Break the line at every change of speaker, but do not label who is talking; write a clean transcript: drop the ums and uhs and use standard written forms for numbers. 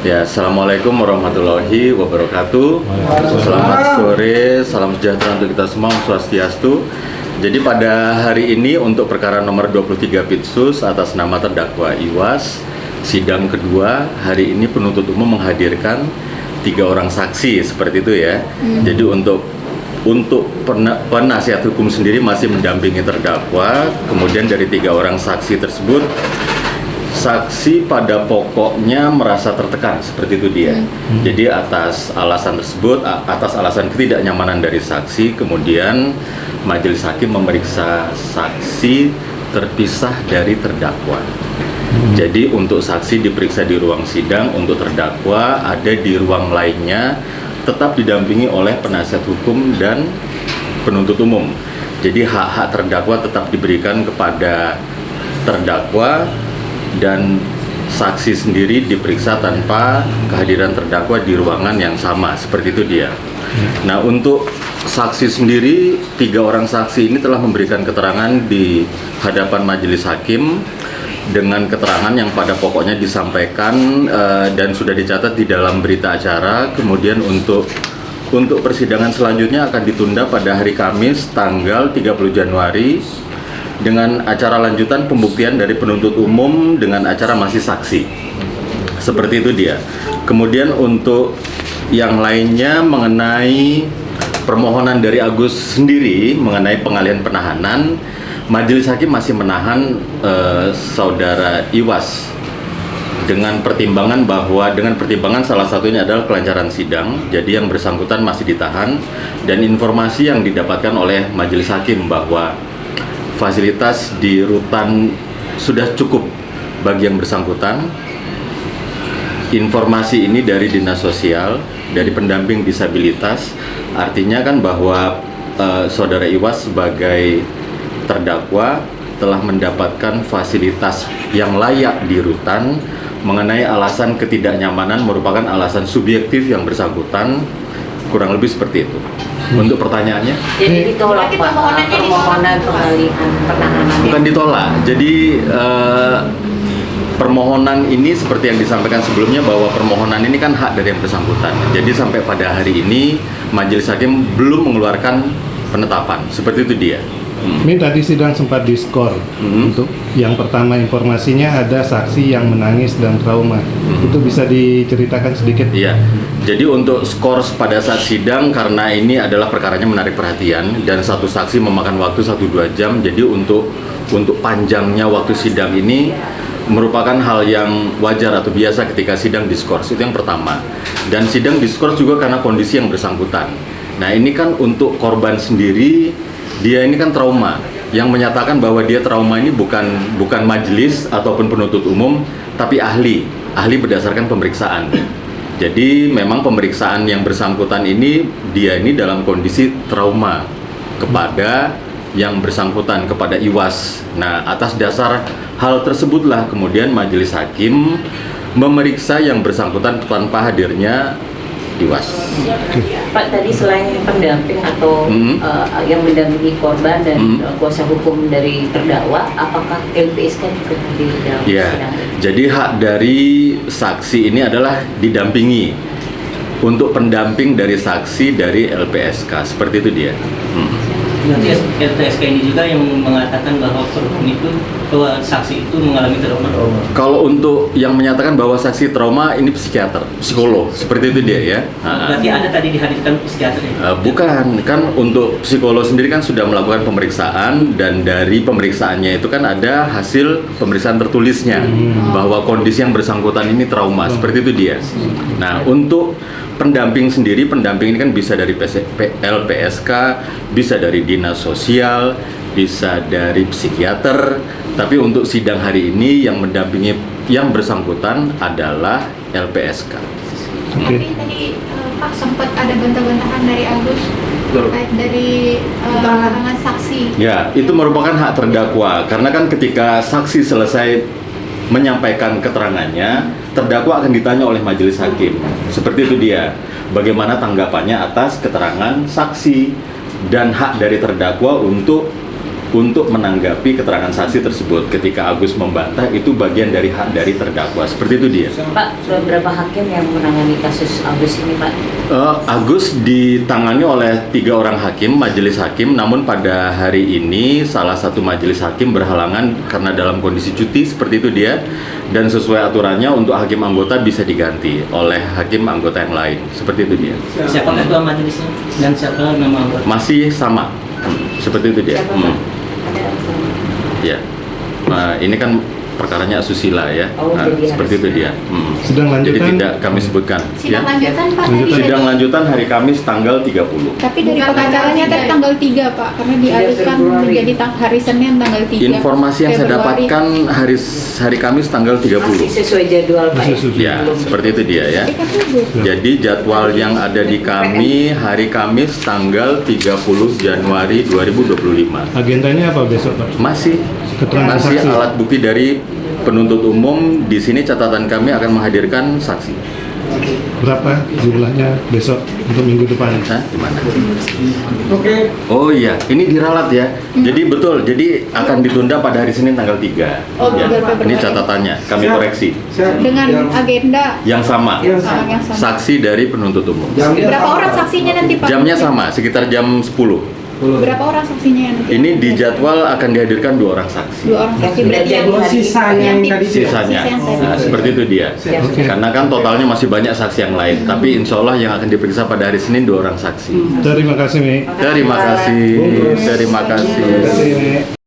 Ya, Assalamualaikum warahmatullahi wabarakatuh. Selamat sore, salam sejahtera untuk kita semua, Om Swastiastu. Jadi pada hari ini untuk perkara nomor 23 Pitsus atas nama terdakwa Iwas, sidang kedua, hari ini penuntut umum menghadirkan 3 orang saksi, seperti itu ya. Jadi untuk penasihat hukum sendiri masih mendampingi terdakwa, kemudian dari 3 orang saksi tersebut, saksi pada pokoknya merasa tertekan, seperti itu dia. Jadi atas alasan tersebut, atas alasan ketidaknyamanan dari saksi, kemudian majelis hakim memeriksa saksi terpisah dari terdakwa. Jadi untuk saksi diperiksa di ruang sidang, untuk terdakwa ada di ruang lainnya, tetap didampingi oleh penasihat hukum dan penuntut umum. Jadi hak-hak terdakwa tetap diberikan kepada terdakwa, dan saksi sendiri diperiksa tanpa kehadiran terdakwa di ruangan yang sama, seperti itu dia. Nah, untuk saksi sendiri, 3 orang saksi ini telah memberikan keterangan di hadapan majelis hakim dengan keterangan yang pada pokoknya disampaikan dan sudah dicatat di dalam berita acara. Kemudian untuk persidangan selanjutnya akan ditunda pada hari Kamis tanggal 30 Januari dengan acara lanjutan pembuktian dari penuntut umum dengan acara masih saksi. Seperti itu dia. Kemudian untuk yang lainnya mengenai permohonan dari Agus sendiri mengenai pengalihan penahanan, majelis hakim masih menahan saudara Iwas dengan pertimbangan salah satunya adalah kelancaran sidang. Jadi yang bersangkutan masih ditahan, dan informasi yang didapatkan oleh majelis hakim bahwa fasilitas di rutan sudah cukup bagi yang bersangkutan. Informasi ini dari Dinas Sosial, dari pendamping disabilitas, artinya kan bahwa saudara Iwas sebagai terdakwa telah mendapatkan fasilitas yang layak di rutan. Mengenai alasan ketidaknyamanan merupakan alasan subjektif yang bersangkutan, kurang lebih seperti itu. Untuk pertanyaannya,
jadi ditolak Pak permohonan pengalihan penahanan.
Bukan ditolak. Jadi permohonan ini seperti yang disampaikan sebelumnya, bahwa permohonan ini kan hak dari yang bersangkutan. Jadi sampai pada hari ini majelis hakim belum mengeluarkan penetapan. Seperti itu dia.
Ini tadi sidang sempat diskor. Untuk yang pertama informasinya ada saksi yang menangis dan trauma. Itu bisa diceritakan sedikit?
Iya. Jadi untuk skor pada saat sidang, karena ini adalah perkaranya menarik perhatian dan satu saksi memakan waktu 1-2 jam. Jadi untuk panjangnya waktu sidang ini merupakan hal yang wajar atau biasa ketika sidang diskors. Itu yang pertama. Dan sidang diskors juga karena kondisi yang bersangkutan. Nah, ini kan untuk korban sendiri, dia ini kan trauma. Yang menyatakan bahwa dia trauma ini bukan majelis ataupun penuntut umum, tapi ahli berdasarkan pemeriksaan. Jadi memang pemeriksaan yang bersangkutan ini, dia ini dalam kondisi trauma kepada yang bersangkutan, kepada Iwas. Nah, atas dasar hal tersebutlah kemudian majelis hakim memeriksa yang bersangkutan tanpa hadirnya Iwas.
Pak, tadi selain pendamping atau yang mendampingi korban dan kuasa hukum dari terdakwa, apakah LPSK juga di dalam sidang?
Jadi hak dari saksi ini adalah didampingi. Untuk pendamping dari saksi dari LPSK, seperti itu dia.
Berarti LPSK ini juga yang mengatakan bahwa saksi itu mengalami trauma.
Kalau untuk yang menyatakan bahwa saksi trauma ini psikiater, psikolog, seperti itu dia ya.
Berarti ada tadi dihadirkan psikiater ya?
Bukan, kan untuk psikolog sendiri kan sudah melakukan pemeriksaan, dan dari pemeriksaannya itu kan ada hasil pemeriksaan tertulisnya bahwa kondisi yang bersangkutan ini trauma, seperti itu dia. Nah, untuk pendamping sendiri, pendamping ini kan bisa dari LPSK, bisa dari Dinas Sosial, bisa dari psikiater. Tapi untuk sidang hari ini yang mendampingi yang bersangkutan adalah LPSK.
Tapi tadi Pak sempat ada bantah-bantahan dari Agus terkait dari keterangan saksi.
Ya, itu merupakan hak terdakwa, karena kan ketika saksi selesai menyampaikan keterangannya, terdakwa akan ditanya oleh majelis hakim. Seperti itu dia. Bagaimana tanggapannya atas keterangan saksi, dan hak dari terdakwa untuk untuk menanggapi keterangan saksi tersebut. Ketika Agus membantah, itu bagian dari hak dari terdakwa. Seperti itu dia.
Pak, beberapa hakim yang menangani kasus Agus ini, Pak?
Agus ditangani oleh 3 orang hakim, majelis hakim, namun pada hari ini salah satu majelis hakim berhalangan karena dalam kondisi cuti, seperti itu dia, dan sesuai aturannya untuk hakim anggota bisa diganti oleh hakim anggota yang lain, seperti itu dia.
Siapa ketua majelisnya dan siapa nama anggota?
Masih sama, seperti itu dia.
Siapa, Pak? Ada sama.
Ya, nah, ini kan perkaranya asusila ya.
Oh,
Nah,
jadi
seperti itu dia.
Sidang
Jadi
lanjutan
tidak kami sebutkan.
Sidang
Ya.
lanjutan Pak
Lanjutan.
tadi
Sidang lanjutan hari Kamis tanggal 30.
tapi dari
Bukan
pengacaranya
tanggal
tadi tanggal 3 Pak, karena dialihkan
Februari.
menjadi hari Senin tanggal 3
Informasi yang saya
Februari.
dapatkan hari Kamis tanggal 30.
Masih sesuai jadwal, Pak?
Masih sesuai.
Ya, seperti itu dia ya.
Kan bagus.
Jadi jadwal yang ada di kami hari Kamis tanggal 30 Januari 2025.
agendanya apa besok Pak?
Masih
Keterangan
masih
saksi.
alat bukti dari penuntut umum. Di sini catatan kami akan menghadirkan saksi.
Berapa jumlahnya besok untuk minggu depan?
Hah? Di mana? Oh iya, ini diralat ya. Jadi betul, jadi akan ditunda pada hari Senin tanggal 3.
Oh,
Ya,
3 Februari.
ini catatannya, kami koreksi.
Dengan agenda
Yang sama,
yang sama.
saksi dari penuntut umum.
Berapa orang saksinya nanti Pak?
Jamnya sama, sekitar jam 10.
Berapa orang saksinya nanti?
Ini di jadwal akan dihadirkan 2 orang saksi.
2 orang saksi berarti yang
sisanya yang tadi
Sisanya,
Sisa yang tadi.
nah, seperti itu dia.
Oke.
Karena kan totalnya masih banyak saksi yang lain, tapi insya Allah yang akan diperiksa pada hari Senin 2 orang saksi.
Terima kasih Mi.
Terima kasih, terima kasih.
Terima kasih Mi.